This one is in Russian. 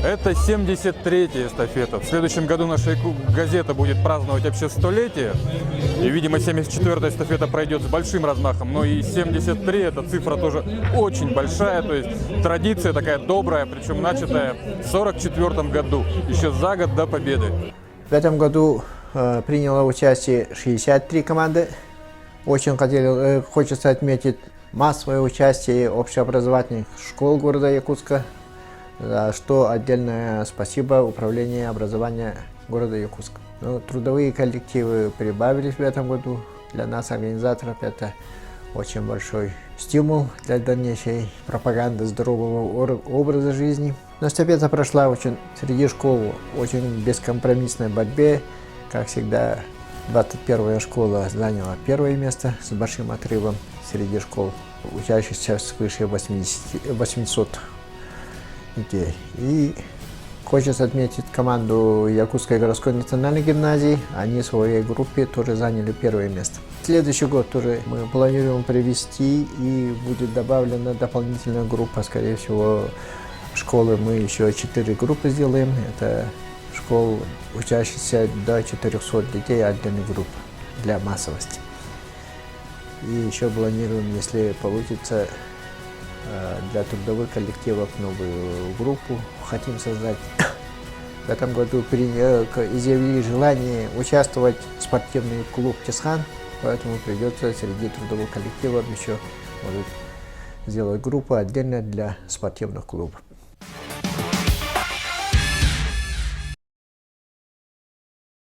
Это 73-я эстафета. В следующем году наша газета будет праздновать вообще 100-летие. И, видимо, 74-я эстафета пройдет с большим размахом. Но и 73 эта цифра тоже очень большая. То есть традиция такая добрая, причем начатая в 44-м году, еще за год до победы. В этом году приняло участие 63 команды. Очень хочется отметить массовое участие общеобразовательных школ города Якутска, за что отдельное спасибо Управлению образования города Якутска. Трудовые коллективы прибавились в этом году. Для нас, организаторов, это очень большой стимул для дальнейшей пропаганды здорового образа жизни. Но эстафета прошла среди школ очень бескомпромиссной борьбе. Как всегда, 21-я школа заняла первое место с большим отрывом среди школ, учащихся свыше 800 детей. И хочется отметить команду Якутской городской национальной гимназии. Они в своей группе тоже заняли первое место. Следующий год тоже мы планируем привести, и будет добавлена дополнительная группа. Скорее всего, школы мы еще 4 группы сделаем. Это школ, учащихся до 400 детей, отдельной группы для массовости. И еще планируем, если получится, для трудовых коллективов новую группу хотим создать. В этом году изъявили желание участвовать в спортивный клуб «Тесхан», поэтому придется среди трудовых коллективов еще сделать группу отдельно для спортивных клубов.